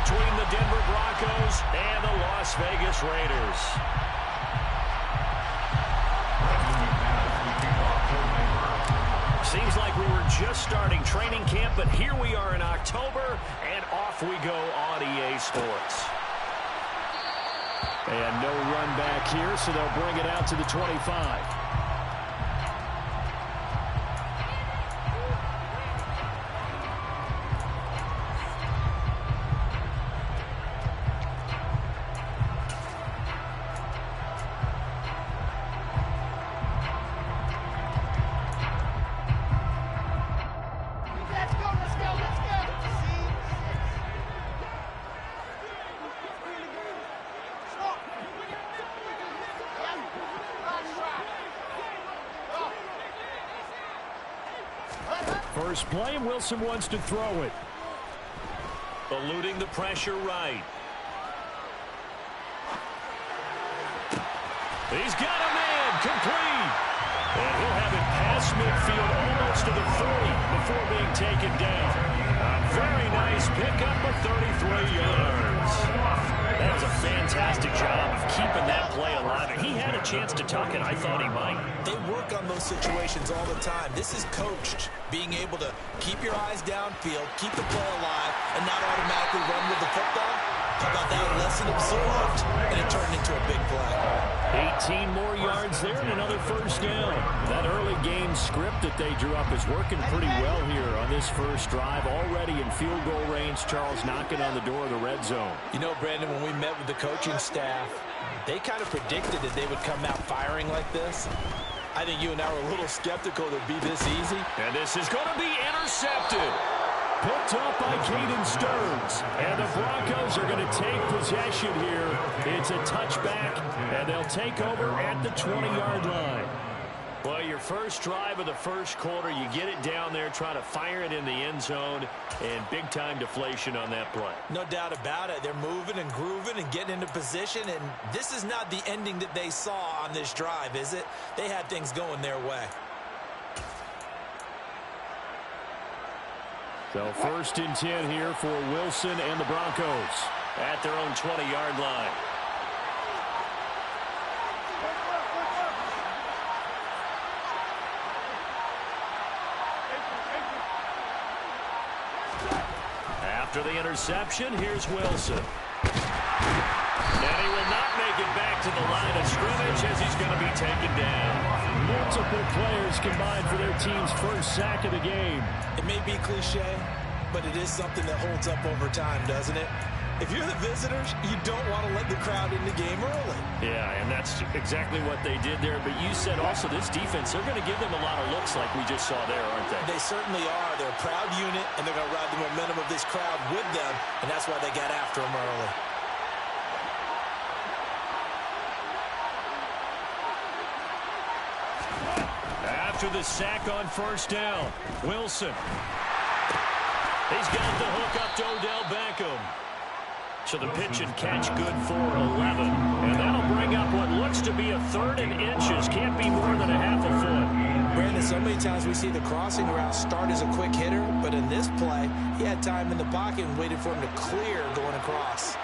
between the Denver Broncos and the Las Vegas Raiders. Seems like we were just starting training camp, but here we are in October, and off we go on EA Sports. And no run back here, so they'll bring it out to the 25. First play, Wilson wants to throw it. Eluding the pressure right. He's got a man, complete. And he'll have it past midfield almost to the 40 before being taken down. A very nice pickup of 33 yards. That was a fantastic job of keeping that play alive. And he had a chance to tuck it. I thought he might. They work on those situations all the time. This is coached, being able to keep your eyes downfield, keep the play alive, and not automatically run with the football. How about that lesson absorbed, and it turned into a big play. 18 more yards there and another first down. That early game script that they drew up is working pretty well here on this first drive. Already in field goal range, Charles knocking on the door of the red zone. You know, Brandon, when we met with the coaching staff, they kind of predicted that they would come out firing like this. I think you and I were a little skeptical that it'd be this easy. And this is going to be intercepted. Picked up by Caden Stearns. And the Broncos are going to take possession here. It's a touchback, and they'll take over at the 20-yard line. Well, your first drive of the first quarter, you get it down there, try to fire it in the end zone, and big-time deflation on that play. No doubt about it. They're moving and grooving and getting into position, and this is not the ending that they saw on this drive, is it? They had things going their way. So first and 10 here for Wilson and the Broncos at their own 20-yard line. After the interception, here's Wilson. And he will not make it back to the line of scrimmage as he's going to be taken down. Multiple players combined for their team's first sack of the game. It may be cliche, but it is something that holds up over time, doesn't it? If you're the visitors, you don't want to let the crowd in the game early. Yeah, and that's exactly what they did there. But you said also this defense, they're going to give them a lot of looks like we just saw there, aren't they? They certainly are. They're a proud unit, and they're going to ride the momentum of this crowd with them, and that's why they got after them early. After the sack on first down, Wilson. He's got the hook up to Odell Beckham. So the pitch and catch good for 11. And that'll bring up what looks to be a third and inches. Can't be more than a half a foot. Brandon, so many times we see the crossing route start as a quick hitter, but in this play, he had time in the pocket and waited for him to clear going across.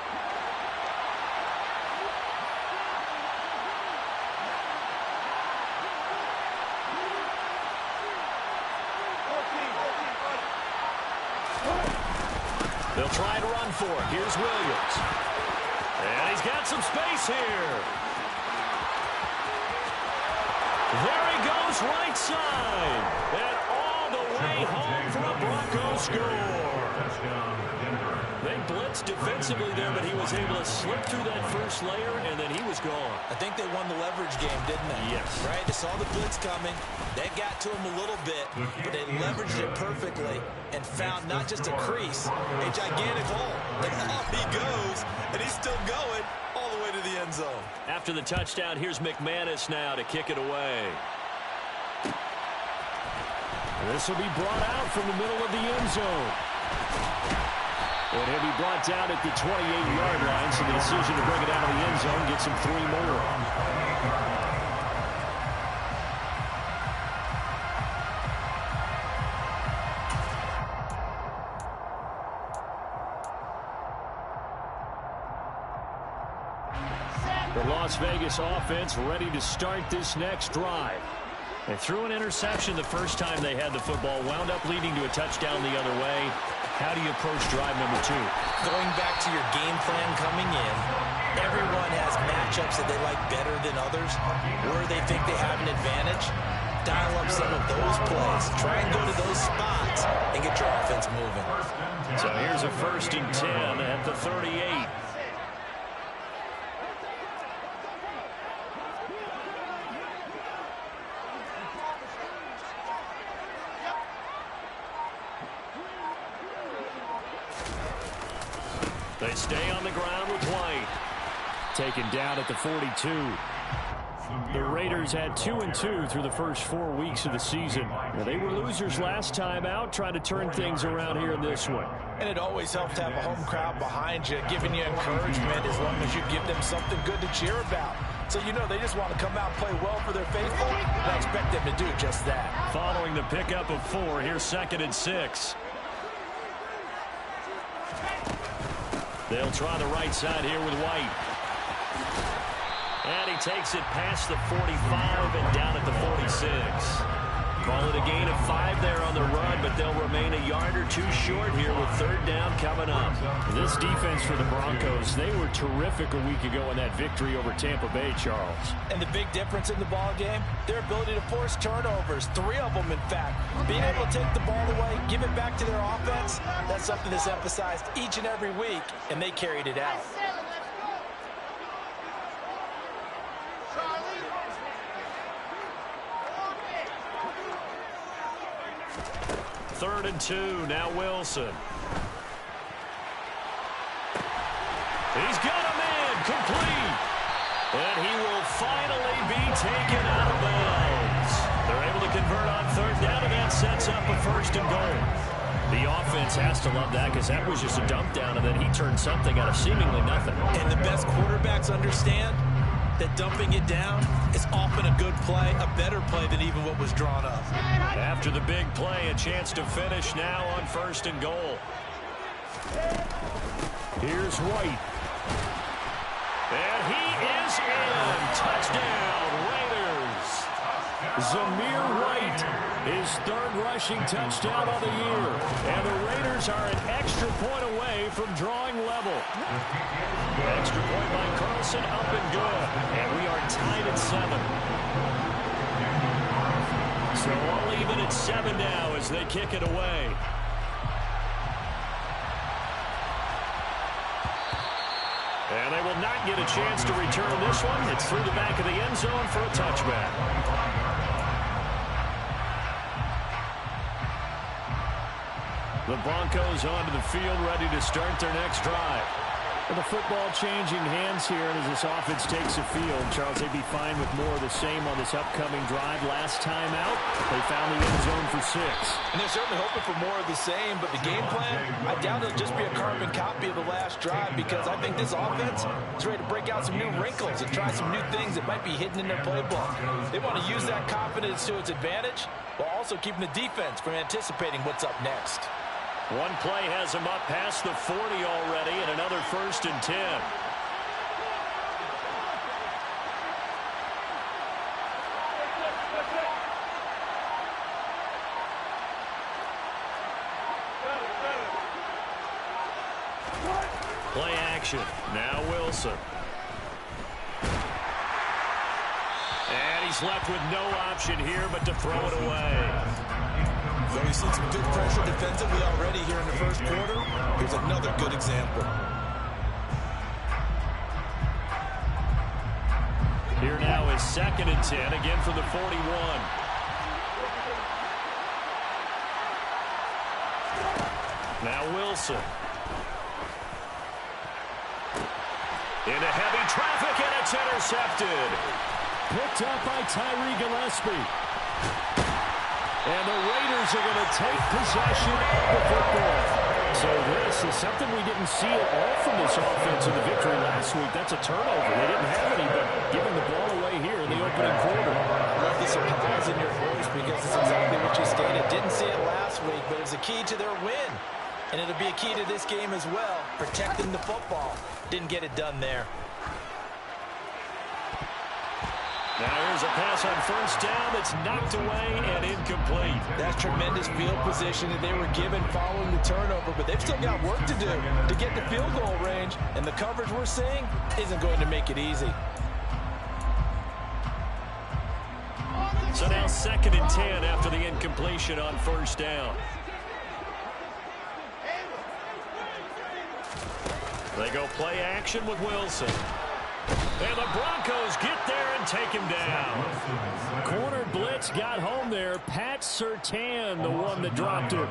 They'll try to run for it. Here's Williams. And he's got some space here. There he goes, right side. And all the way home for a Broncos score. They blitzed defensively there, but he was able to slip through that first layer, and then he was gone. I think they won the leverage game, didn't they? Yes. Right? They saw the blitz coming. They got to him a little bit, but they leveraged it perfectly and found not just a crease, a gigantic hole. And off he goes, and he's still going all the way to the end zone. After the touchdown, here's McManus now to kick it away. This will be brought out from the middle of the end zone. And he'll be brought down at the 28-yard line, so the decision to bring it out of the end zone gets him 3 more. The Las Vegas offense ready to start this next drive. They threw an interception the first time they had the football, wound up leading to a touchdown the other way. How do you approach drive number 2? Going back to your game plan coming in, everyone has matchups that they like better than others, where they think they have an advantage. Dial up some of those plays. Try and go to those spots and get your offense moving. So here's a 1st and 10 at the 38. They stay on the ground with White. Taken down at the 42. The Raiders had 2-2 through the first 4 weeks of the season. Now, they were losers last time out, trying to turn things around here in this one. And it always helps to have a home crowd behind you, giving you encouragement as long as you give them something good to cheer about. So you know they just want to come out and play well for their faithful, and I expect them to do just that. Following the pickup of 4, here's 2nd and 6. They'll try the right side here with White. And he takes it past the 45 and down at the 46. Call it a gain of 5 there on the run, but they'll remain a yard or 2 short here with 3rd down coming up. This defense for the Broncos, they were terrific a week ago in that victory over Tampa Bay, Charles. And the big difference in the ball game, their ability to force turnovers, 3 of them in fact. Being able to take the ball away, give it back to their offense, that's something that's emphasized each and every week, and they carried it out. Third and 2, now Wilson. He's got a man, complete. And he will finally be taken out of bounds. They're able to convert on 3rd down, and that sets up a 1st and goal. The offense has to love that because that was just a dump down, and then he turned something out of seemingly nothing. And the best quarterbacks understand that dumping it down is often a good play, a better play than even what was drawn up. After the big play, a chance to finish now on 1st and goal. Here's White. And he is in. Touchdown, Raiders. Zamir White, his 3rd rushing touchdown of the year. And the Raiders are an extra point away from drawing level. Extra point by Carlson, up and good. And we are tied at 7. So all even at 7 now as they kick it away. And they will not get a chance to return this one. It's through the back of the end zone for a touchback. The Broncos onto the field, ready to start their next drive. With the football changing hands here, and as this offense takes the field, Charles, they'd be fine with more of the same on this upcoming drive. Last time out, they found the end zone for 6. And they're certainly hoping for more of the same, but the game plan, I doubt it'll just be a carbon copy of the last drive, because I think this offense is ready to break out some new wrinkles and try some new things that might be hidden in their playbook. They want to use that confidence to its advantage, while also keeping the defense from anticipating what's up next. One play has him up past the 40 already, and another 1st and 10. Play action. Now Wilson. And he's left with no option here but to throw it away. Though we've seen some good pressure defensively already here in the first quarter, here's another good example. Here now is 2nd and 10, again from the 41. Now Wilson. Into heavy traffic, and it's intercepted. Picked up by Tyree Gillespie. And the Raiders are going to take possession of the football. So this is something we didn't see at all from this offense in the victory last week. That's a turnover. They didn't have any, but giving the ball away here in the opening quarter. I love the surprise in your voice because it's exactly what you stated. Didn't see it last week, but it was a key to their win. And it'll be a key to this game as well, protecting the football. Didn't get it done there. Now here's a pass on first down that's knocked away and incomplete. That's tremendous field position that they were given following the turnover, but they've still got work to do to get to field goal range, and the coverage we're seeing isn't going to make it easy. So now 2nd and 10 after the incompletion on first down. They go play action with Wilson. And the Broncos get there and take him down. Corner blitz got home there. Pat Surtain, the one that dropped him.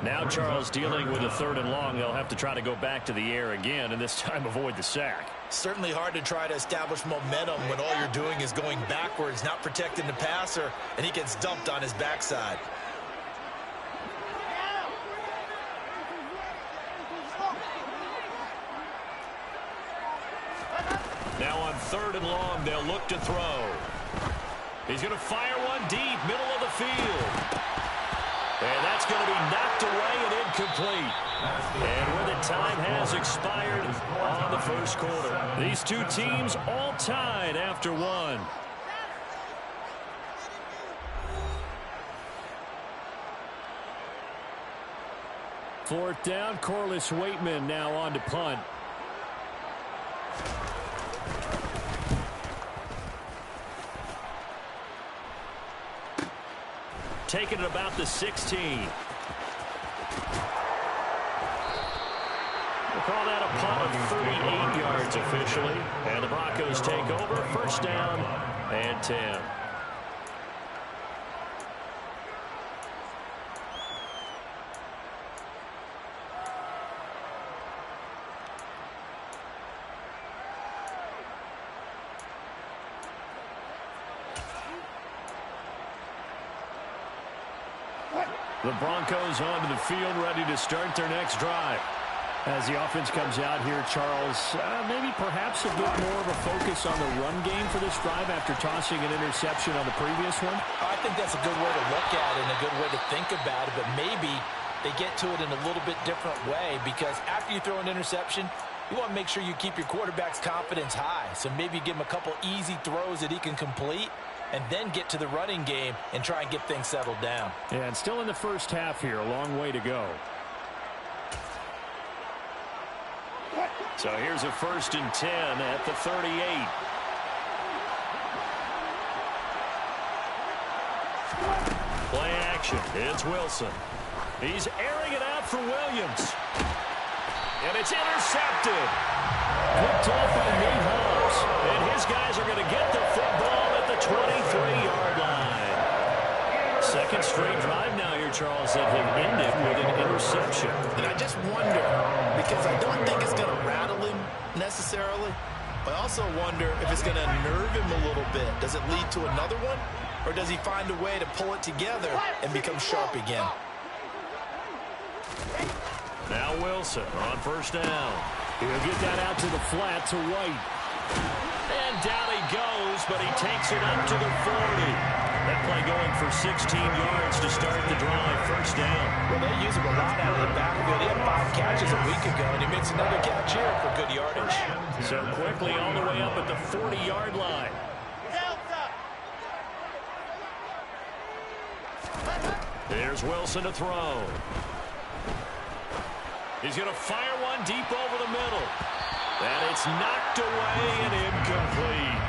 Now Charles dealing with a 3rd and long. They'll have to try to go back to the air again, and this time avoid the sack. Certainly hard to try to establish momentum when all you're doing is going backwards, not protecting the passer, and he gets dumped on his backside. Now on 3rd and long, they'll look to throw. He's going to fire one deep, middle of the field. And that's going to be knocked away and incomplete. And where the time has expired on the first quarter. These two teams all tied after one. Fourth down, Corliss Waitman now on to punt. Taking it about the 16. We'll call that a punt of 38 yards officially. And the Broncos take over. First down and 10. The Broncos onto the field, ready to start their next drive. As the offense comes out here, Charles, maybe perhaps a bit more of a focus on the run game for this drive after tossing an interception on the previous one? I think that's a good way to look at it and a good way to think about it, but maybe they get to it in a little bit different way, because after you throw an interception, you want to make sure you keep your quarterback's confidence high. So maybe give him a couple easy throws that he can complete, and then get to the running game and try and get things settled down. Yeah, and still in the first half here, a long way to go. So here's a 1st and 10 at the 38. Play action. It's Wilson. He's airing it out for Williams. And it's intercepted. Picked off by Nate Hobbs. And his guys are going to get the football at the 23-yard line. 2nd straight drive now here, Charles, that have ended with an interception. And I just wonder, because I don't think it's going to rattle him necessarily, but I also wonder if it's going to nerve him a little bit. Does it lead to another one? Or does he find a way to pull it together and become sharp again? Now Wilson on first down. He'll get that out to the flat to White. And down he goes, but he takes it up to the 40. That play going for 16 yards to start the drive. First down. Well, they use him a lot out of the backfield. He had 5 catches a week ago, and he makes another catch here for good yardage. So quickly all the way up at the 40-yard line. Here's Wilson to throw. He's going to fire one deep over the middle. And it's knocked away and incomplete.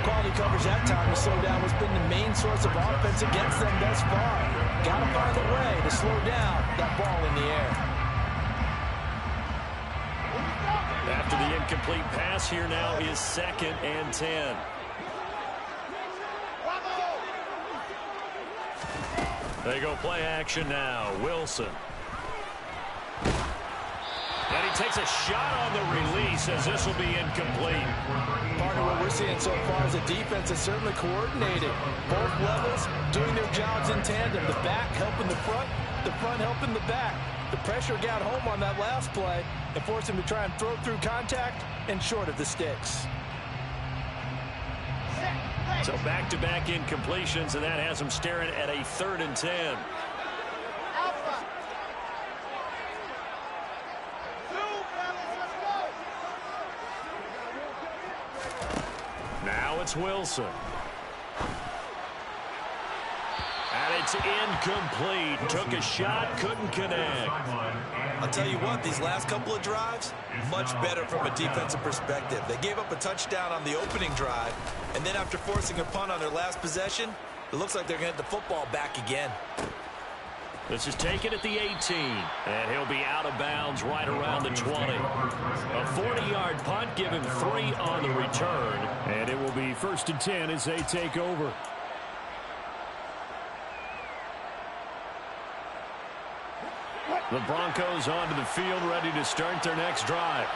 Quality coverage that time to slow down what's been the main source of offense against them thus far. Got to find a way to slow down that ball in the air. After the incomplete pass, here now is 2nd and 10. They go play action now. Wilson. And he takes a shot on the release as this will be incomplete. Partner, what we're seeing so far is the defense is certainly coordinated. Both levels doing their jobs in tandem. The back helping the front helping the back. The pressure got home on that last play and forced him to try and throw through contact and short of the sticks. So back-to-back incompletions, and that has him staring at a 3rd and 10. Now it's Wilson. it's incomplete. Took a shot, couldn't connect. I'll tell you what, these last couple of drives, much better from a defensive perspective. They gave up a touchdown on the opening drive, and then after forcing a punt on their last possession, it looks like they're going to get the football back again. This is taken at the 18, and he'll be out of bounds right around the 20. A 40-yard punt, give him 3 on the return, and it will be 1st and 10 as they take over. The Broncos onto the field, ready to start their next drive.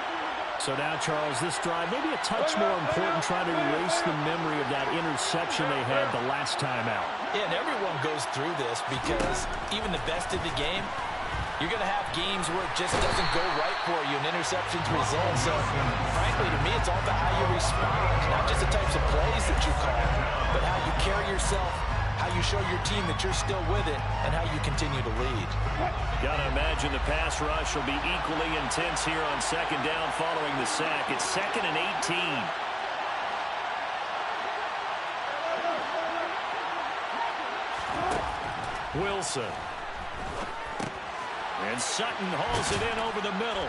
So now, Charles, this drive maybe a touch more important, trying to erase the memory of that interception they had the last time out. Yeah, and everyone goes through this because even the best in the game, you're going to have games where it just doesn't go right for you and interceptions result. So, frankly, to me, it's all about how you respond, not just the types of plays that you call, but how you carry yourself, how you show your team that you're still with it, and how you continue to lead. Got to imagine the pass rush will be equally intense here on 2nd down following the sack. It's 2nd and 18. Wilson. And Sutton hauls it in over the middle.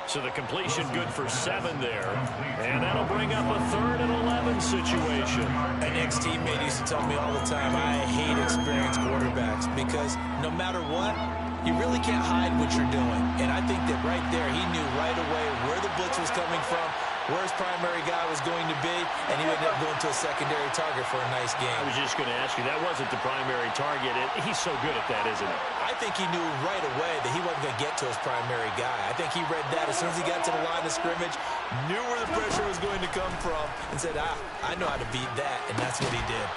So the completion good for 7 there. And that'll bring up a 3rd and 11 situation. An ex-teammate used to tell me all the time, I hate experienced quarterbacks because no matter what, you really can't hide what you're doing. And I think that right there, he knew right away where the blitz was coming from, where his primary guy was going to be, and he would end up going to a secondary target for a nice game. I was just going to ask you, that wasn't the primary target. He's so good at that, isn't he? I think he knew right away that he wasn't going to get to his primary guy. I think he read that as soon as he got to the line of scrimmage, knew where the pressure was going to come from, and said, I know how to beat that, and that's what he did.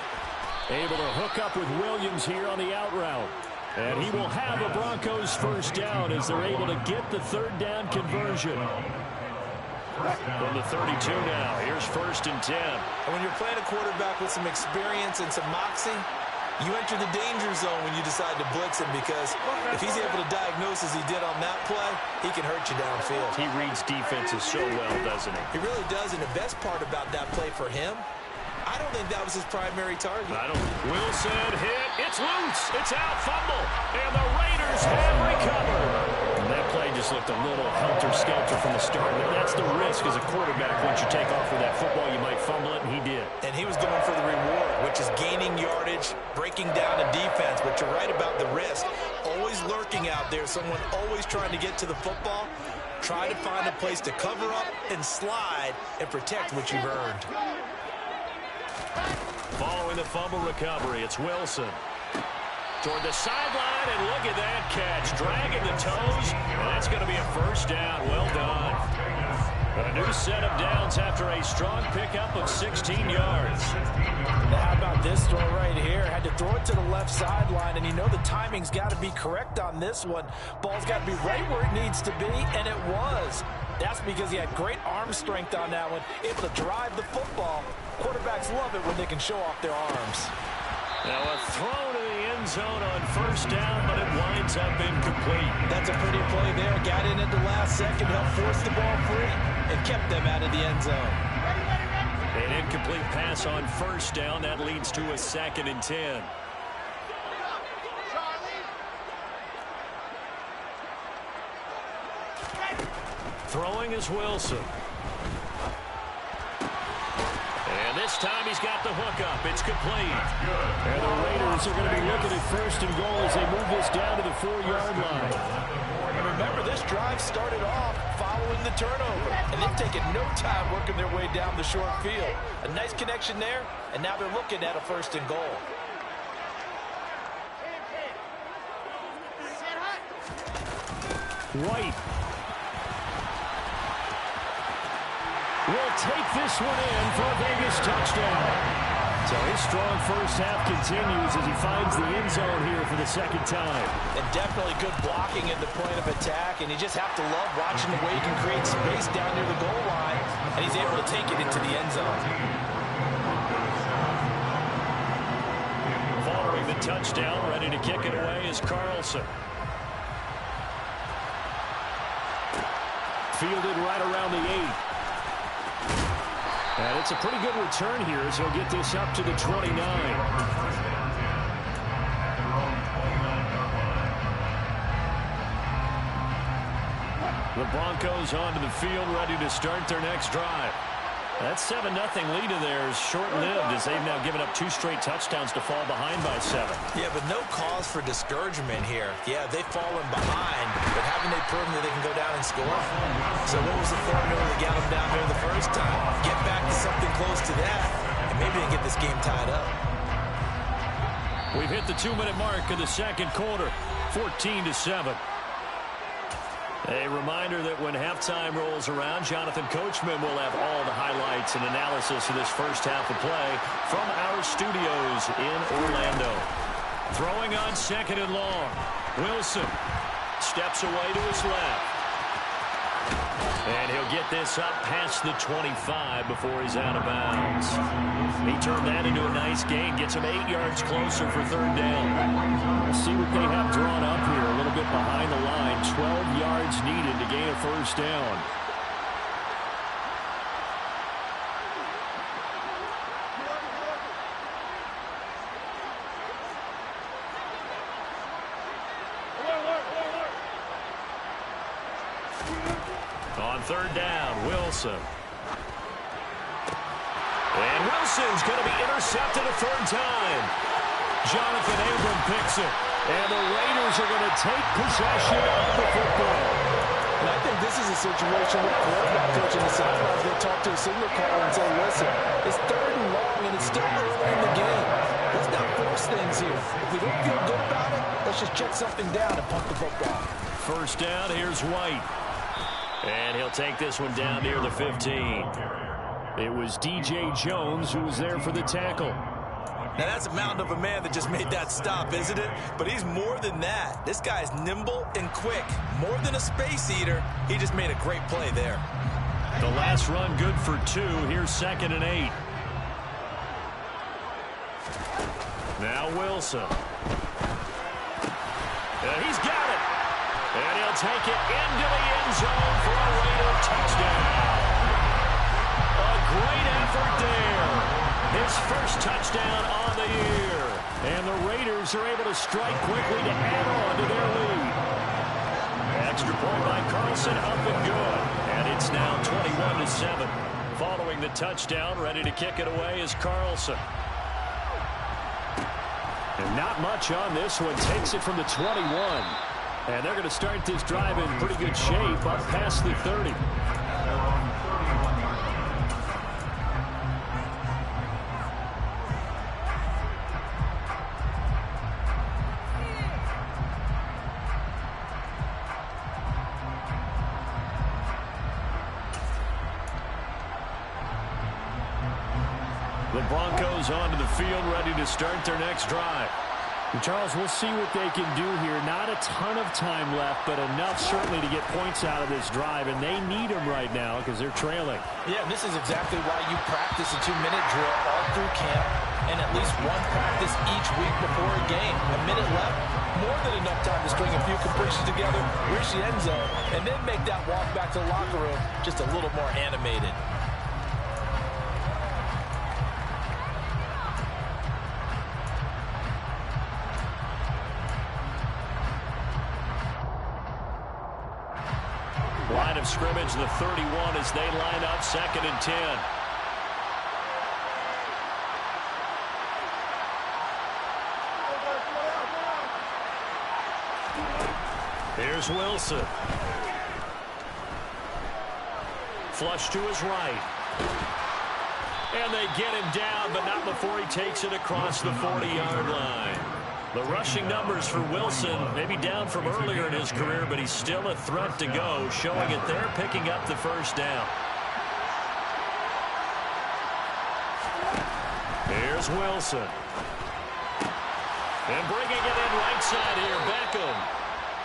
Able to hook up with Williams here on the out route. And he will have a Broncos 1st down as they're able to get the 3rd down conversion. From the 32 now, here's 1st and 10. And when you're playing a quarterback with some experience and some moxie, you enter the danger zone when you decide to blitz him because if he's able to diagnose as he did on that play, he can hurt you downfield. He reads defenses so well, doesn't he? He really does, and the best part about that play for him, I don't think that was his primary target. Wilson hit. It's loose. It's out. Fumble. And the Raiders have recovered. And that play just looked a little helter-skelter from the start. But that's the risk as a quarterback. Once you take off with that football, you might fumble it, and he did. And he was going for the reward, which is gaining yardage, breaking down a defense. But you're right about the risk. Always lurking out there. Someone always trying to get to the football. Try to find a place to cover up and slide and protect what you've earned. Following the fumble recovery, it's Wilson. Toward the sideline, and look at that catch. Dragging the toes, and that's going to be a 1st down. Well done. A new set of downs after a strong pickup of 16 yards. Now, how about this throw right here? Had to throw it to the left sideline, and you know the timing's got to be correct on this one. Ball's got to be right where it needs to be, and it was. That's because he had great arm strength on that one, able to drive the football. Quarterbacks love it when they can show off their arms. Now a throw to the end zone on 1st down, but it winds up incomplete. That's a pretty play there. Got in at the last second, helped force the ball free, and kept them out of the end zone. An incomplete pass on 1st down. That leads to a 2nd and 10. Throwing is Wilson. And this time he's got the hookup. It's complete. And the Raiders are going to be looking at 1st and goal as they move this down to the 4-yard line. And remember, this drive started off following the turnover. And they've taken no time working their way down the short field. A nice connection there, and now they're looking at a 1st and goal. White will take this one in for a Vegas touchdown. So his strong 1st half continues as he finds the end zone here for the 2nd time. And definitely good blocking at the point of attack, and you just have to love watching the way he can create space down near the goal line, and he's able to take it into the end zone. Following the touchdown, ready to kick it away is Carlson. Fielded right around the 8. And it's a pretty good return here as he'll get this up to the 29. The Broncos onto the field, ready to start their next drive. That 7-0 lead of theirs short-lived as they've now given up 2 straight touchdowns to fall behind by 7. Yeah, but no cause for discouragement here. Yeah, they've fallen behind, but haven't they proven that they can go down and score? So what was the formula that got them down here the first time? Get back to something close to that, and maybe they can get this game tied up. We've hit the 2-minute mark of the second quarter, 14-7. A reminder that when halftime rolls around, Jonathan Coachman will have all the highlights and analysis of this first half of play from our studios in Orlando. Throwing on 2nd and long. Wilson steps away to his left. And he'll get this up past the 25 before he's out of bounds. He turned that into a nice gain. Gets him 8 yards closer for 3rd down. We'll see what they have drawn up here. A little bit behind the line. 12 yards needed to gain a 1st down. On 3rd down, Wilson. And Wilson's going to be intercepted a 3rd time. Jonathan Abram picks it. And the Raiders are going to take possession of the football. And I think this is a situation where the quarterback coach in the sideline is going to talk to a signal caller and say, listen, it's 3rd and long and it's still early in the game. Let's not force things here. If we don't feel good about it, let's just check something down and punt the football. 1st down, here's White. And he'll take this one down near the 15. It was DJ Jones who was there for the tackle. Now that's a mountain of a man that just made that stop, isn't it? But he's more than that. This guy's nimble and quick. More than a space eater. He just made a great play there. The last run good for 2. Here's 2nd and 8. Now Wilson. And he's got it. And he'll take it into the end zone for a Raider touchdown. A great effort there. His first touchdown on the year. And the Raiders are able to strike quickly to add on to their lead. Extra point by Carlson, up and good. And it's now 21-7. Following the touchdown, ready to kick it away is Carlson. And not much on this one. Takes it from the 21. And they're going to start this drive in pretty good shape up past the 30. The Broncos onto the field, ready to start their next drive. Charles, we'll see what they can do here. Not a ton of time left, but enough certainly to get points out of this drive, and they need them right now because they're trailing. Yeah, this is exactly why you practice a 2-minute drill all through camp and at least one practice each week before a game. A minute left, more than enough time to string a few completions together, reach the end zone, and then make that walk back to the locker room just a little more animated. Line of scrimmage, the 31 as they line up 2nd and 10. Here's Wilson. Flush to his right. And they get him down, but not before he takes it across the 40-yard line. The rushing numbers for Wilson, maybe down from earlier in his career, but he's still a threat to go, showing it there, picking up the 1st down. Here's Wilson. And bringing it in right side here, Beckham.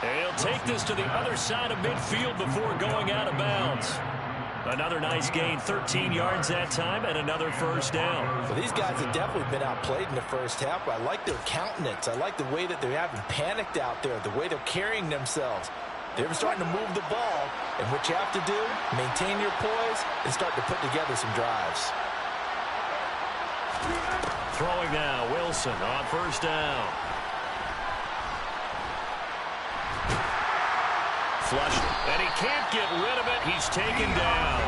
And he'll take this to the other side of midfield before going out of bounds. Another nice gain, 13 yards that time, and another 1st down. Well, these guys have definitely been outplayed in the first half. I like their countenance. I like the way that they haven't panicked out there, the way they're carrying themselves. They're starting to move the ball, and what you have to do, maintain your poise and start to put together some drives. Throwing now, Wilson on 1st down. flushed it. And he can't get rid of it. He's taken down.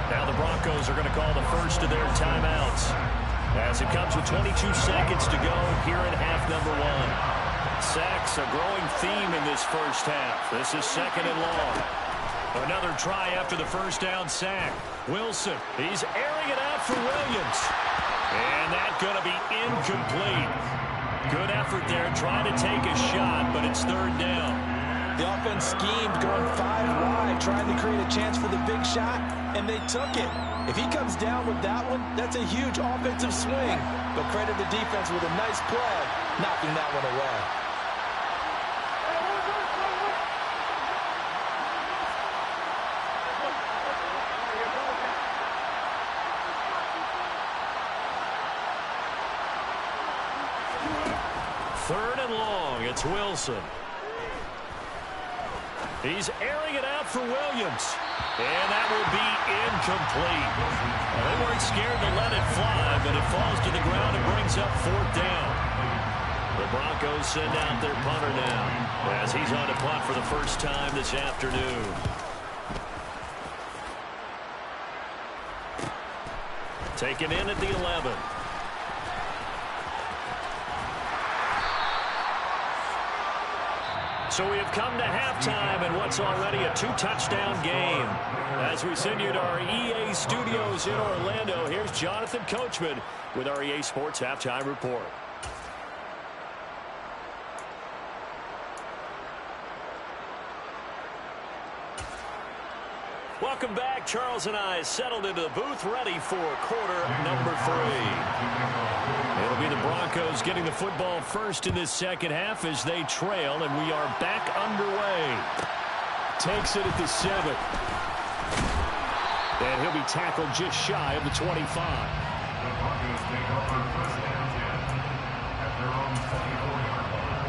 Now the Broncos are going to call the first of their timeouts, as it comes with 22 seconds to go here in half number one. Sacks a growing theme in this first half. This is second and long. Another try after the first down sack. Wilson, he's airing it out for Williams. And that's going to be incomplete. Good effort there trying to take a shot, but it's third down. The offense schemed going 5 wide, trying to create a chance for the big shot, and they took it. If he comes down with that one, that's a huge offensive swing. But credit the defense with a nice play, knocking that one away. Third and long, it's Wilson. He's airing it out for Williams. And that will be incomplete. Well, they weren't scared to let it fly, but it falls to the ground and brings up fourth down. The Broncos send out their punter now, as he's on to punt for the first time this afternoon. Taken in at the 11. So we have come to halftime in what's already a 2-touchdown game. As we send you to our EA studios in Orlando, here's Jonathan Coachman with our EA Sports Halftime Report. Welcome back. Charles and I settled into the booth, ready for quarter number 3. It'll be the Broncos getting the football first in this second half as they trail, and we are back underway. Takes it at the 7. And he'll be tackled just shy of the 25. The Broncos take over first and 10 at their own 24-yard line.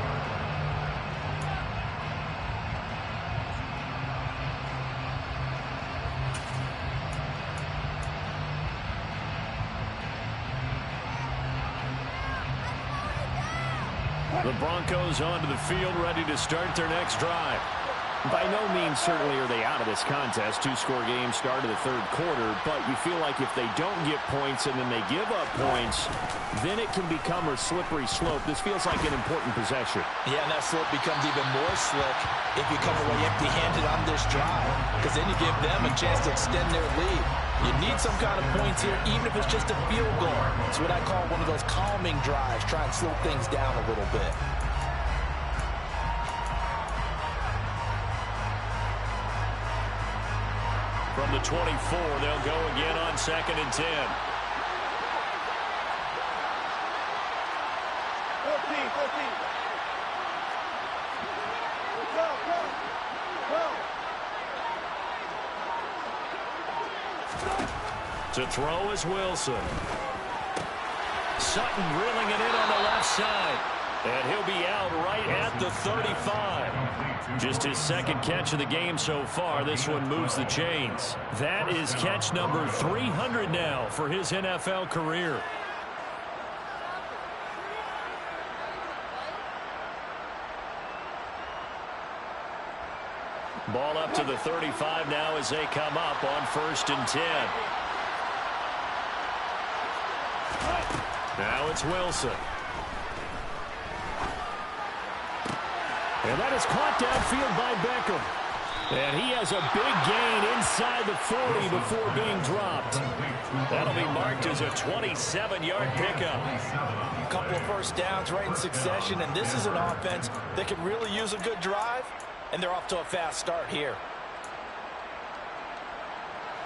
The Broncos onto the field, ready to start their next drive. By no means certainly are they out of this contest. 2-score game start of the third quarter, but you feel like if they don't get points and then they give up points, then it can become a slippery slope. This feels like an important possession. Yeah, and that slope becomes even more slick if you come away empty-handed on this drive, because then you give them a chance to extend their lead. You need some kind of points here, even if it's just a field goal. It's what I call one of those calming drives, try and slow things down a little bit. From the 24, they'll go again on second and 10. 14, 14. To throw is Wilson. Sutton drilling it in on the left side. And he'll be out right at the 35. Just his second catch of the game so far. This one moves the chains. That is catch number 300 now for his NFL career. Ball up to the 35 now as they come up on first and 10. Now it's Wilson. And that is caught downfield by Beckham. And he has a big gain inside the 40 before being dropped. That'll be marked as a 27-yard pickup. A couple of first downs right in succession, and this is an offense that could really use a good drive, and they're off to a fast start here.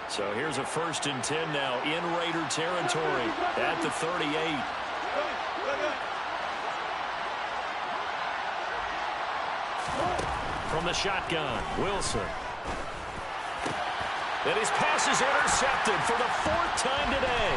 So here's a first and 10 now in Raider territory at the 38. From the shotgun, Wilson. And his pass is intercepted for the 4th time today.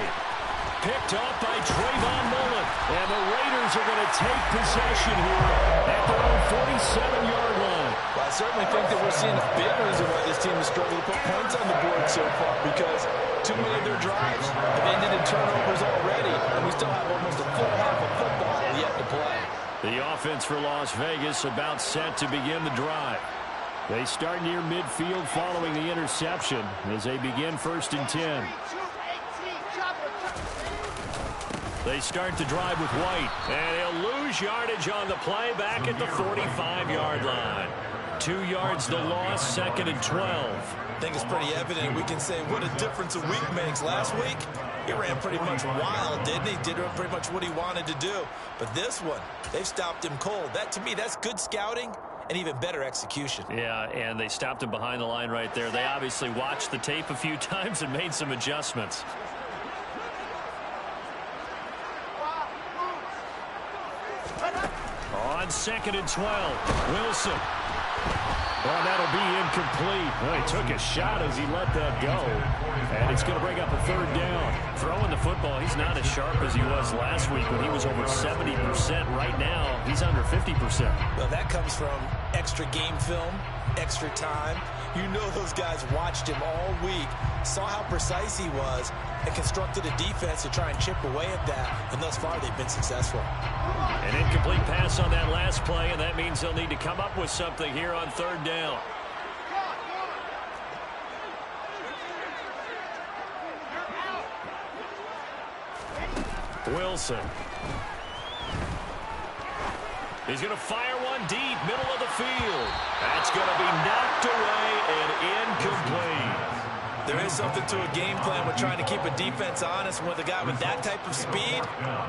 Picked off by Trayvon Mullen. And the Raiders are going to take possession here at their own 47-yard line. Well, I certainly think that we're seeing a big reason why this team has struggled to put points on the board so far, because too many of their drives have ended in turnovers already, and we still have almost a full half of football yet to play. The offense for Las Vegas about set to begin the drive. They start near midfield following the interception as they begin 1st and 10. They start to drive with White. And he'll lose yardage on the play back at the 45-yard line. 2 yards the loss, 2nd and 12. I think it's pretty evident. We can say what a difference a week makes. Last week, he ran pretty much wild, didn't he? Did pretty much what he wanted to do. But this one, they've stopped him cold. That, to me, that's good scouting and even better execution. Yeah, and they stopped him behind the line right there. They obviously watched the tape a few times and made some adjustments. On 2nd and 12, Wilson. Well, that'll be incomplete. Well, he took a shot as he let that go. And it's going to bring up a 3rd down. Throwing the football, he's not as sharp as he was last week when he was over 70%. Right now, he's under 50%. Well, that comes from extra game film, extra time. You know those guys watched him all week, saw how precise he was, and constructed a defense to try and chip away at that. And thus far, they've been successful. An incomplete pass on that last play, and that means they'll need to come up with something here on 3rd down. Wilson. He's going to fire one deep, middle of the field. That's going to be knocked away and incomplete. There is something to a game plan with trying to keep a defense honest. With a guy with that type of speed,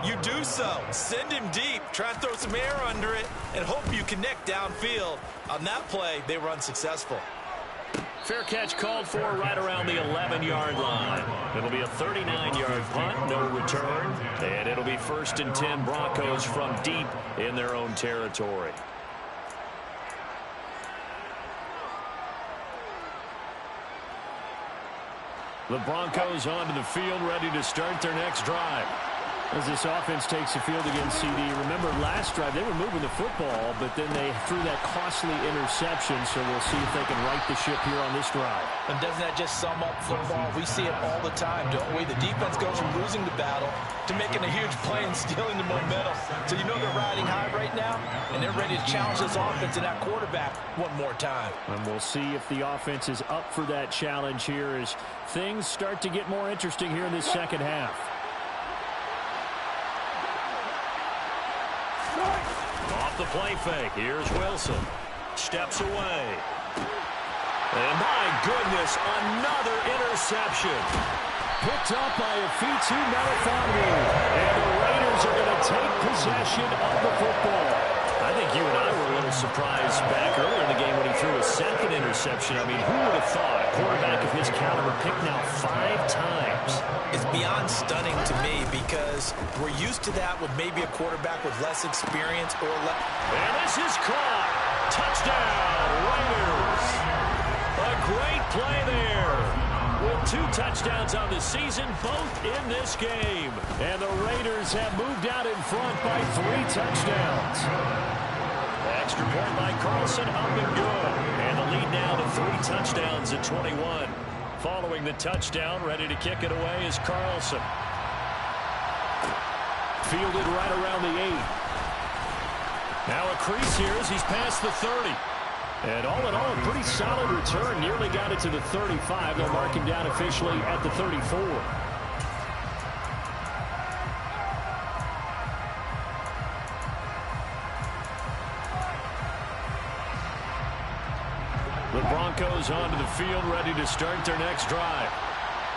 you do so. Send him deep, try and throw some air under it, and hope you connect downfield. On that play, they were unsuccessful. Fair catch called for right around the 11-yard line. It'll be a 39-yard punt, no return. And it'll be 1st and 10 Broncos from deep in their own territory. The Broncos onto the field, ready to start their next drive. As this offense takes the field against CD. Remember, last drive, they were moving the football, but then they threw that costly interception, so we'll see if they can right the ship here on this drive. And doesn't that just sum up football? We see it all the time, don't we? The defense goes from losing the battle to making a huge play and stealing the momentum. So you know they're riding high right now, and they're ready to challenge this offense and that quarterback one more time. And we'll see if the offense is up for that challenge here as things start to get more interesting here in this second half. Off the play fake. Here's Wilson. Steps away. And my goodness, another interception. Picked up by Afitu Melifonwu. And the Raiders are going to take possession of the football. I think you and I were a little surprised back earlier in the game when he threw a 2nd interception. I mean, who would have thought a quarterback of his caliber picked now 5 times? It's beyond stunning to me because we're used to that with maybe a quarterback with less experience or less. And this is caught. Touchdown, Raiders. A great play there. With 2 touchdowns on the season, both in this game. And the Raiders have moved out in front by 3 touchdowns. Extra point by Carlson, up and good. And the lead now to 3 touchdowns at 21. Following the touchdown, ready to kick it away is Carlson. Fielded right around the 8. Now a crease here as he's past the 30. And all in all, a pretty solid return. Nearly got it to the 35. They'll mark him down officially at the 34. The Broncos onto the field, ready to start their next drive.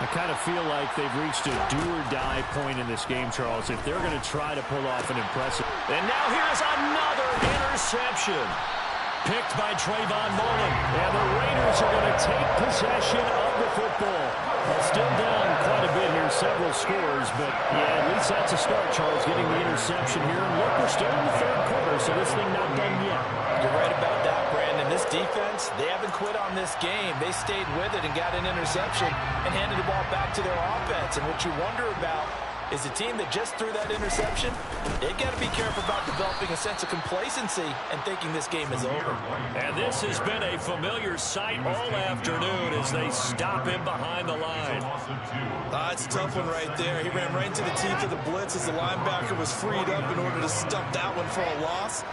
I kind of feel like they've reached a do-or-die point in this game, Charles, if they're going to try to pull off an impressive. And now here's another interception. Picked by Trayvon Mullen. And the Raiders are going to take possession of the football. Still down quite a bit here, several scores, but yeah, at least that's a start, Charles, getting the interception here. And look, we're still in the 3rd quarter, so this thing not done yet. You're right about that, Brandon. This defense, they haven't quit on this game. They stayed with it and got an interception and handed the ball back to their offense. And what you wonder about is the team that just threw that interception, they got to be careful about developing a sense of complacency and thinking this game is over. And this has been a familiar sight all afternoon as they stop him behind the line. It's a tough one right there. He ran right into the teeth of the blitz as the linebacker was freed up in order to stuff that one for a loss.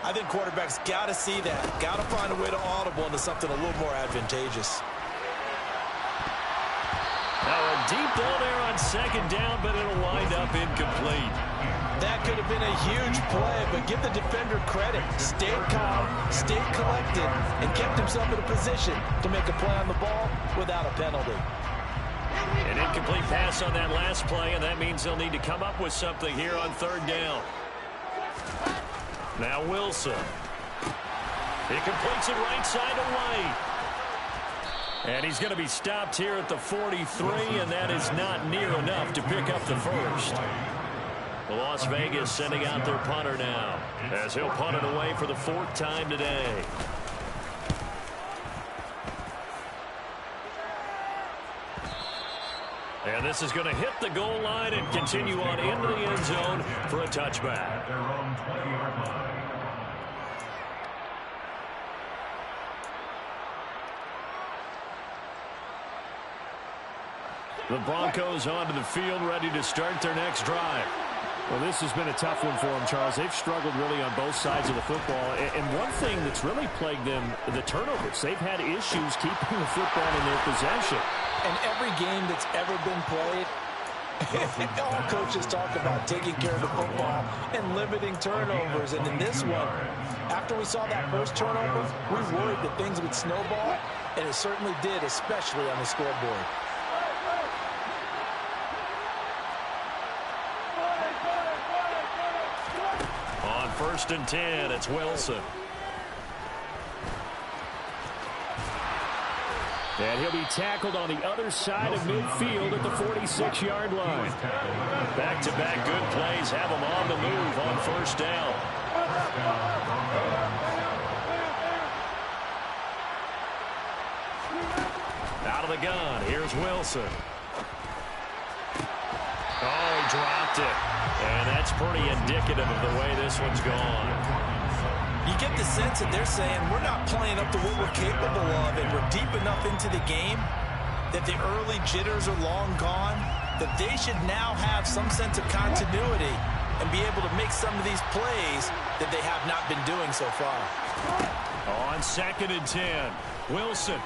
I think quarterbacks got to see that. Got to find a way to audible into something a little more advantageous. Now a deep ball there on second down, but it'll wind up incomplete. That could have been a huge play, but give the defender credit. Stayed calm, stayed collected, and kept himself in a position to make a play on the ball without a penalty. An incomplete pass on that last play, and that means they'll need to come up with something here on third down. Now Wilson. He completes it right side away. And he's going to be stopped here at the 43, and that is not near enough to pick up the first. Las Vegas sending out their punter now, as he'll punt it away for the fourth time today. And this is going to hit the goal line and continue on into the end zone for a touchback. The Broncos onto the field, ready to start their next drive. Well, this has been a tough one for them, Charles. They've struggled really on both sides of the football. And one thing that's really plagued them, the turnovers. They've had issues keeping the football in their possession. And every game that's ever been played, all coaches talk about taking care of the football and limiting turnovers. And in this one, after we saw that first turnover, we worried that things would snowball, and it certainly did, especially on the scoreboard. First and 10, it's Wilson. And he'll be tackled on the other side of midfield at the 46-yard line. Back-to-back good plays have him on the move on first down. Out of the gun, here's Wilson. Oh, he dropped it. And that's pretty indicative of the way this one's gone. You get the sense that they're saying we're not playing up to what we're capable of, and we're deep enough into the game that the early jitters are long gone, that they should now have some sense of continuity and be able to make some of these plays that they have not been doing so far. On second and 10, Wilson.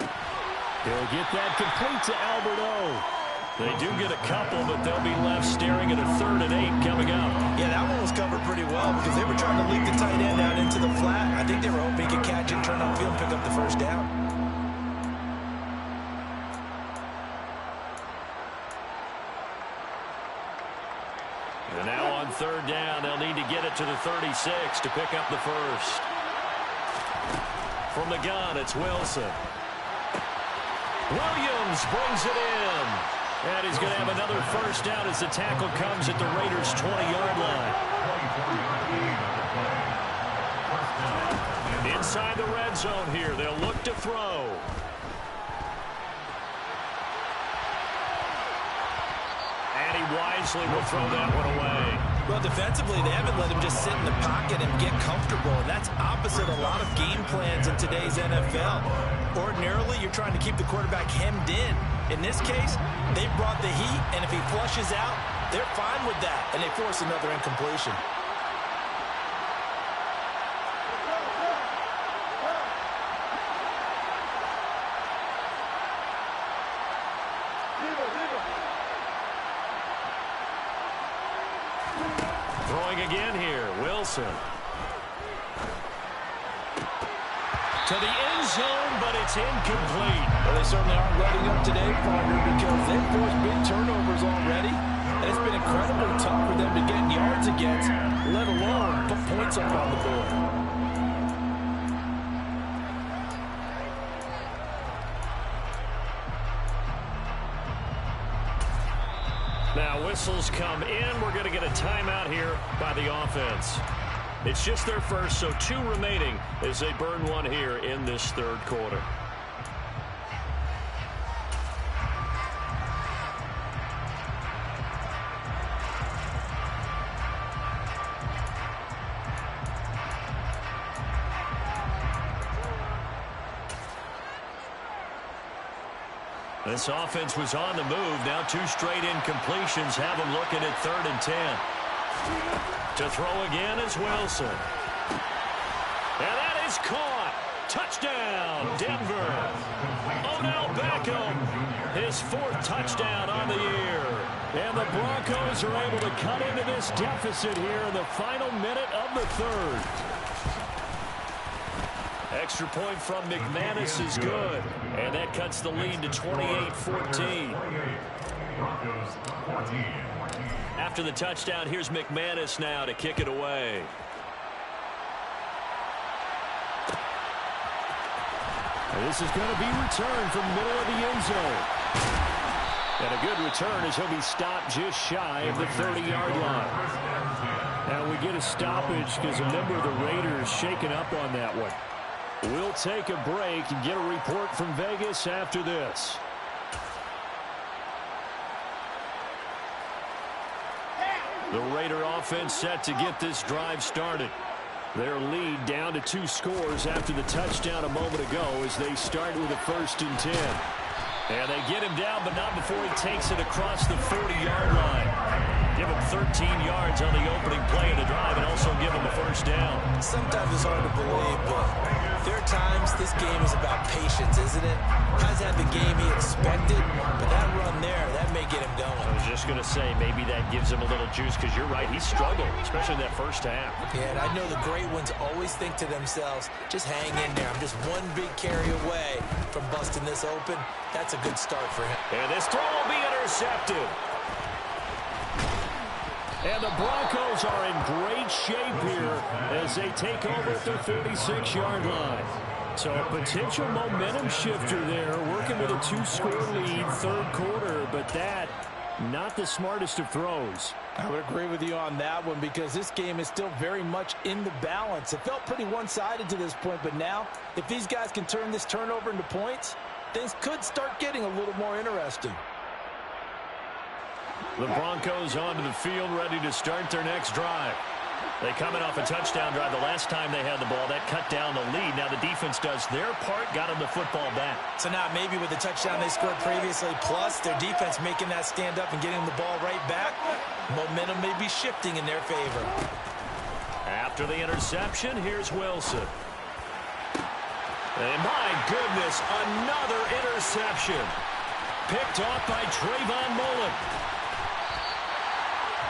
He'll get that complete to Alberto. They do get a couple, but they'll be left staring at a 3rd and 8 coming up. Yeah, that one was covered pretty well because they were trying to leak the tight end out into the flat. I think they were hoping he could catch it, turn upfield, and pick up the first down. And now on 3rd down, they'll need to get it to the 36 to pick up the first. From the gun, it's Wilson. Williams brings it in. And he's going to have another first down as the tackle comes at the Raiders' 20-yard line. Inside the red zone here, they'll look to throw. And he wisely will throw that one away. Well, defensively, they haven't let him just sit in the pocket and get comfortable, and that's opposite a lot of game plans in today's NFL. Ordinarily, you're trying to keep the quarterback hemmed in. In this case, they brought the heat, and if he flushes out, they're fine with that, and they force another incompletion. Throwing again here, Wilson. To the end zone, but it's incomplete. Well, they certainly aren't letting up today, partner, because they've forced big turnovers already, and it's been incredibly tough for them to get yards against, let alone put points up on the board. Now whistles come in. We're going to get a timeout here by the offense. It's just their first, so 2 remaining as they burn one here in this 3rd quarter. This offense was on the move. Now 2 straight incompletions have them looking at 3rd and 10. To throw again is Wilson. is caught. Touchdown, Denver. Odell Beckham, his 4th touchdown on the year. And the Broncos are able to cut into this deficit here in the final minute of the 3rd. Extra point from McManus is good. And that cuts the lead to 28-14. After the touchdown, here's McManus now to kick it away. This is going to be returned from the middle of the end zone. And a good return as he'll be stopped just shy of the 30-yard line. Now we get a stoppage because a member of the Raiders shaken up on that one. We'll take a break and get a report from Vegas after this. The Raider offense set to get this drive started. Their lead down to 2 scores after the touchdown a moment ago as they start with a 1st and 10. And they get him down, but not before he takes it across the 40-yard line. Give him 13 yards on the opening play of the drive and also give him a 1st down. Sometimes it's hard to believe, but there are times this game is about patience, isn't it? Hasn't had the game he expected, but that run there, that may get him going. I was just going to say, maybe that gives him a little juice because you're right, he struggled, especially in that 1st half. Yeah, and I know the great ones always think to themselves, just hang in there. I'm just one big carry away from busting this open. That's a good start for him. And this throw will be intercepted. And the Broncos are in great shape here as they take over at their 46-yard line. So a potential momentum shifter there, working with a 2-score lead, 3rd quarter, but that, not the smartest of throws. I would agree with you on that one because this game is still very much in the balance. It felt pretty one-sided to this point, but now, if these guys can turn this turnover into points, things could start getting a little more interesting. The Broncos onto the field, ready to start their next drive. They come in off a touchdown drive the last time they had the ball. That cut down the lead. Now the defense does their part, got them the football back. So now maybe with the touchdown they scored previously, plus their defense making that stand up and getting the ball right back, momentum may be shifting in their favor. After the interception, here's Wilson. And my goodness, another interception. Picked off by Trayvon Mullen.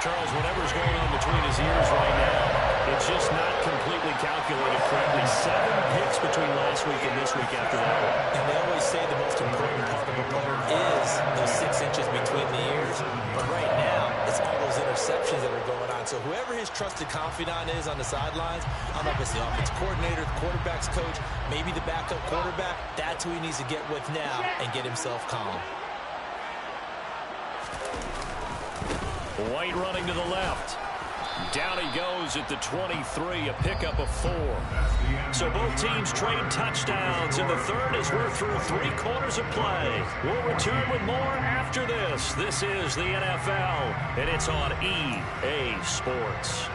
Charles, whatever's going on between his ears right now, it's just not completely calculated correctly. 7 picks between last week and this week after that one. And they always say the most important part of a player is those 6 inches between the ears. But right now, it's all those interceptions that are going on. So whoever his trusted confidant is on the sidelines, I don't know if it's the offense coordinator, the quarterback's coach, maybe the backup quarterback, that's who he needs to get with now and get himself calm. White running to the left. Down he goes at the 23, a pickup of 4. So both teams trade touchdowns in the 3rd as we're through 3 quarters of play. We'll return with more after this. This is the NFL, and it's on EA Sports.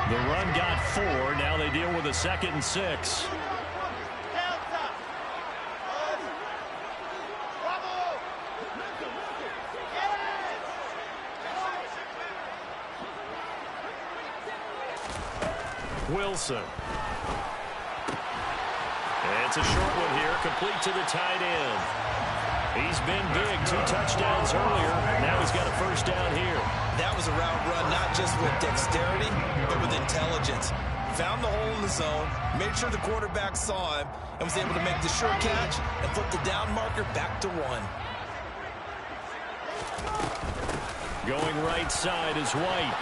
The run got 4. Now they deal with a 2nd and 6. Wilson. And it's a short one here, complete to the tight end. He's been big, 2 touchdowns earlier. Now he's got a 1st down here. That was a route run, not just with dexterity, but with intelligence. Found the hole in the zone, made sure the quarterback saw him, and was able to make the sure catch and flip the down marker back to 1. Going right side is White.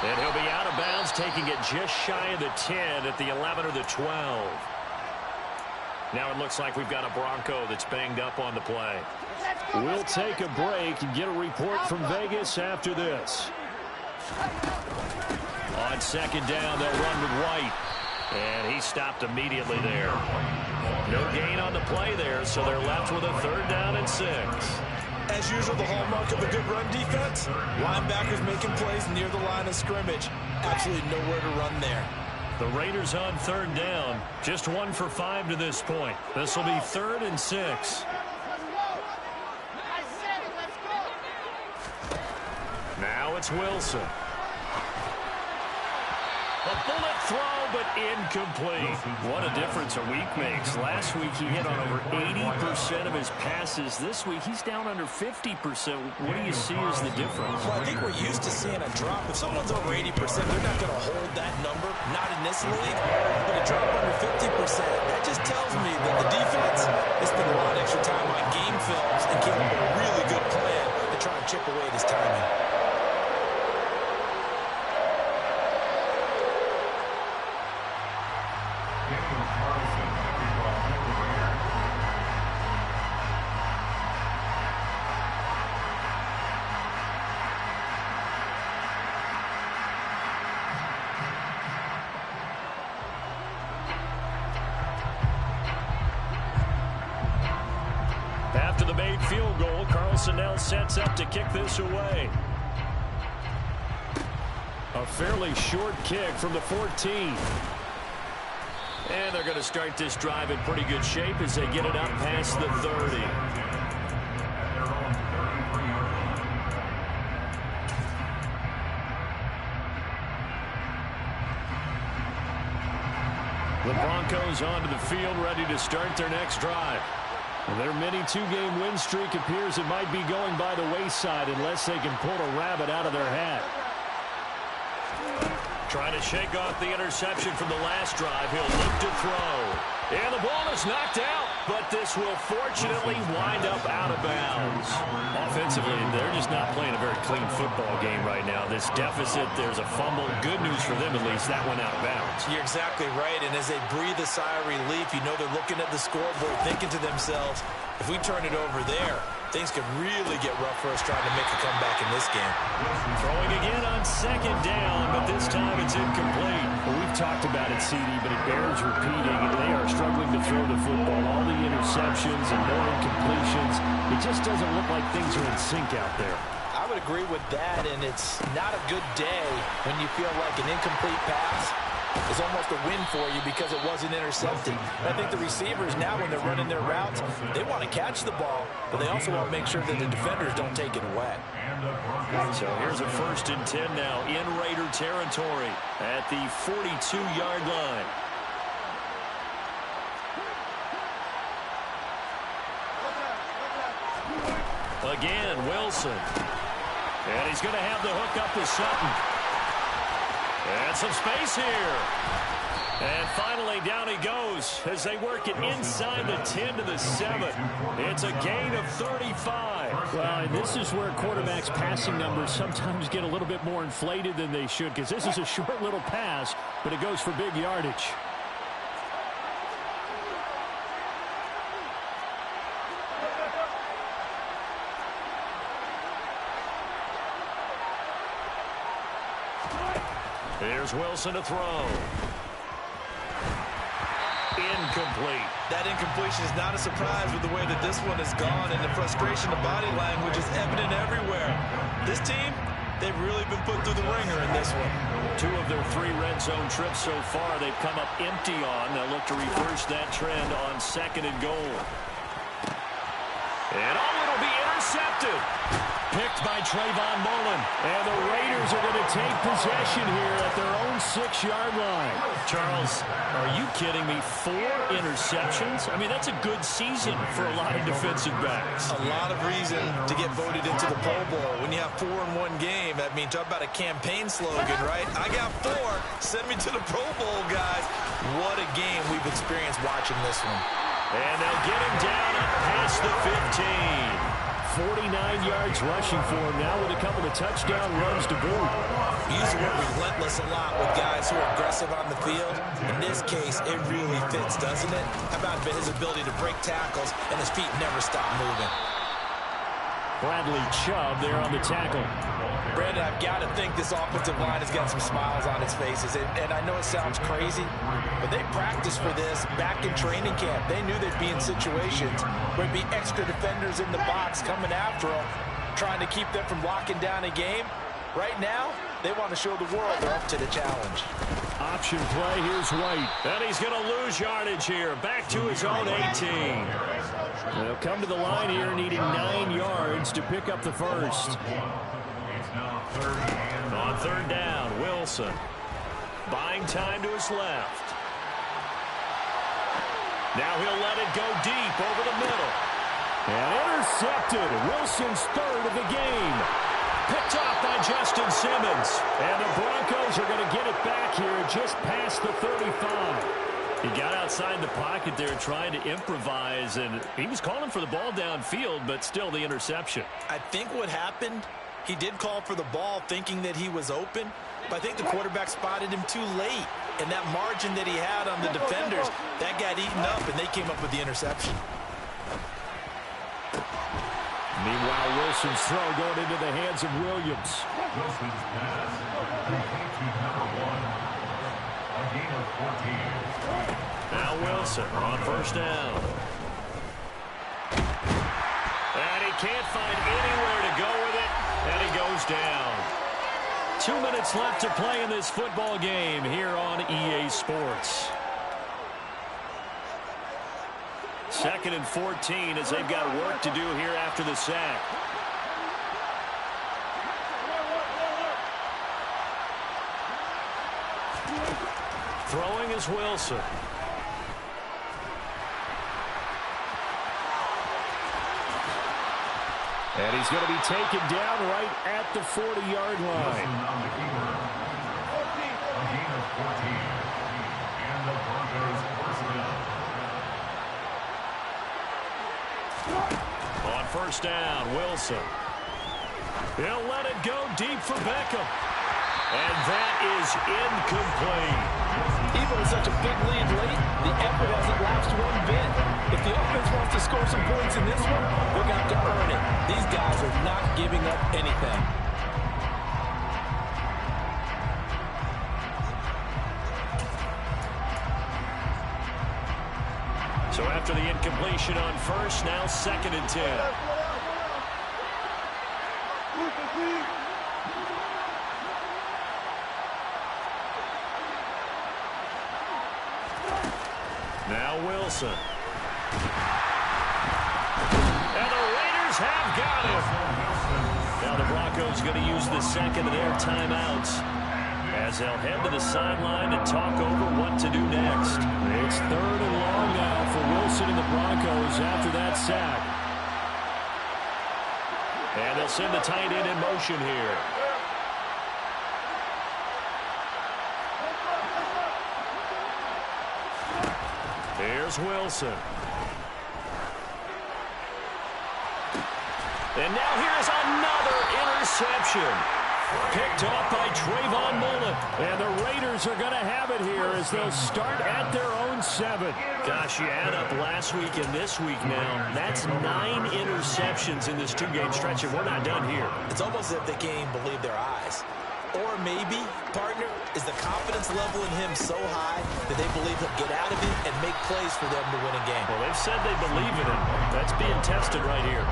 And he'll be out of bounds, taking it just shy of the 10 at the 11 or the 12. Now it looks like we've got a Bronco that's banged up on the play. We'll take a break and get a report from Vegas after this. On 2nd down, they'll run with White. And he stopped immediately there. No gain on the play there, so they're left with a 3rd down and 6. As usual, the hallmark of a good run defense, linebackers making plays near the line of scrimmage. Absolutely nowhere to run there. The Raiders on 3rd down. Just 1 for 5 to this point. This will be 3rd and 6. Now it's Wilson. A bullet throw, but incomplete. What a difference a week makes. Last week he hit on over 80% of his passes. This week he's down under 50%. What do you see as the difference? Well, I think we're used to seeing a drop. If someone's over 80%, they're not going to hold that number. Not in this league. But a drop under 50%, that just tells me that the defense has spent a lot of extra time on game films and came up with a really good plan to try and chip away at his timing. After the made field goal, Carlson now sets up to kick this away. A fairly short kick from the 14. And they're going to start this drive in pretty good shape as they get it up past the 30. The Broncos onto the field, ready to start their next drive. Their mini 2-game win streak appears it might be going by the wayside unless they can pull a rabbit out of their hat. Trying to shake off the interception from the last drive. He'll look to throw. And the ball is knocked out, but this will fortunately wind up out of bounds. Offensively, they're just not playing a very clean football game right now. This deficit, there's a fumble. Good news for them, at least. That went out of bounds. You're exactly right, and as they breathe a sigh of relief, you know they're looking at the scoreboard, thinking to themselves, if we turn it over there, things could really get rough for us trying to make a comeback in this game. Throwing again on 2nd down, but this time it's incomplete. Well, we've talked about it, CD, but it bears repeating. They are struggling to throw the football. All the interceptions and more incompletions. It just doesn't look like things are in sync out there. I would agree with that, and it's not a good day when you feel like an incomplete pass is almost a win for you because it wasn't intercepted. And I think the receivers now, when they're running their routes, they want to catch the ball, but they also want to make sure that the defenders don't take it away. So here's a 1st and 10 now in Raider territory at the 42-yard line. Again, Wilson. And he's going to have the hook up with Sutton. And some space here. And finally, down he goes as they work it inside the 10 to the 7. It's a gain of 35. Well, and this is where quarterbacks' passing numbers sometimes get a little bit more inflated than they should, because this is a short little pass, but it goes for big yardage. Here's Wilson to throw. Incomplete. That incompletion is not a surprise with the way that this one has gone, and the frustration of body language is evident everywhere. This team, they've really been put through the ringer in this one. 2 of their 3 red zone trips so far, they've come up empty on. They'll look to reverse that trend on 2nd and goal. And it'll be intercepted. Picked by Trayvon Mullen. And the Raiders are going to take possession here at their own 6-yard line. Charles, are you kidding me? 4 interceptions? I mean, that's a good season for a lot of defensive backs. A lot of reason to get voted into the Pro Bowl. When you have 4 in one game, I mean, talk about a campaign slogan, right? I got 4. Send me to the Pro Bowl, guys. What a game we've experienced watching this one. And they'll get him down up past the 15. 49 yards rushing for him now with a couple of touchdown runs to boot. We use the word relentless a lot with guys who are aggressive on the field. In this case, it really fits, doesn't it? How about his ability to break tackles and his feet never stop moving? Bradley Chubb there on the tackle. Brandon, I've got to think this offensive line has got some smiles on its faces. And I know it sounds crazy, but they practiced for this back in training camp. They knew they'd be in situations where there'd be extra defenders in the box coming after them, trying to keep them from locking down a game. Right now, they want to show the world they're up to the challenge. option play. Here's White. And he's going to lose yardage here. Back to his own 18. They'll come to the line here needing 9 yards to pick up the first. On third down, Wilson. Buying time to his left. Now he'll let it go deep over the middle. And intercepted. Wilson's third of the game. Picked off by Justin Simmons. And the Broncos are going to get it back here just past the 35. He got outside the pocket there trying to improvise, and he was calling for the ball downfield, but still the interception. I think what happened, he did call for the ball thinking that he was open, but I think the quarterback spotted him too late. And that margin that he had on the defenders, that got eaten up, and they came up with the interception. Meanwhile, Wilson's throw going into the hands of Williams. Wilson's pass, complete to number 1. A gain of 14. Now Wilson on first down. And he can't find anywhere to go with it, and he goes down. 2 minutes left to play in this football game here on EA Sports. 2nd and 14 as they've got work to do here after the sack. Throwing is Wilson. And he's going to be taken down right at the 40-yard line. On the keeper. A gain of 14. And the Broncos first down. On first down, Wilson. He'll let it go deep for Beckham. And that is incomplete. Even with such a big lead late, the effort hasn't lapsed one bit. If the offense wants to score some points in this one, they're going to have to earn it. These guys are not giving up anything. So after the incompletion on first, now 2nd and 10. Now Wilson. And the Raiders have got him. Now the Broncos going to use the second of their timeouts as they'll head to the sideline and talk over what to do next. It's 3rd and long now for Wilson and the Broncos after that sack. And they'll send the tight end in motion here. Here's Wilson. And now here's another interception. Picked off by Trayvon Mullen. And the Raiders are going to have it here as they'll start at their own 7. Gosh, you add up last week and this week now. That's 9 interceptions in this 2-game stretch, and we're not done here. It's almost as if they can't even believe their eyes. Or maybe, partner, is the confidence level in him so high that they believe he'll get out of it and make plays for them to win a game. Well, they've said they believe in him. That's being tested right here.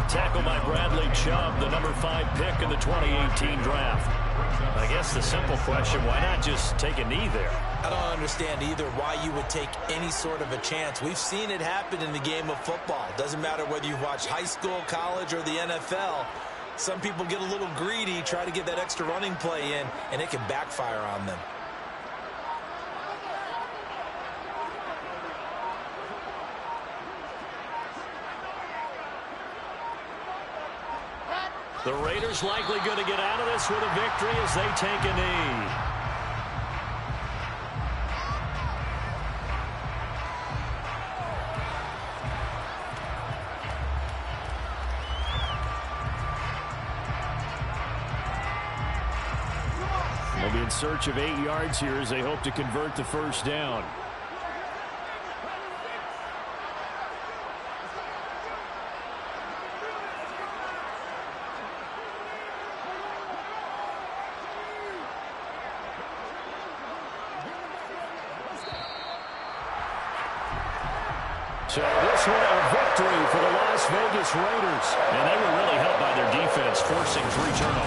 Tackled by Bradley Chubb, the number 5 pick in the 2018 draft. I guess the simple question, why not just take a knee there? I don't understand either why you would take any sort of a chance. We've seen it happen in the game of football. Doesn't matter whether you've watched high school, college, or the NFL. Some people get a little greedy, try to get that extra running play in, and it can backfire on them. The Raiders likely going to get out of this with a victory as they take a knee. They'll be in search of 8 yards here as they hope to convert the first down. So this one a victory for the Las Vegas Raiders. And they were really helped by their defense, forcing 3 turnovers.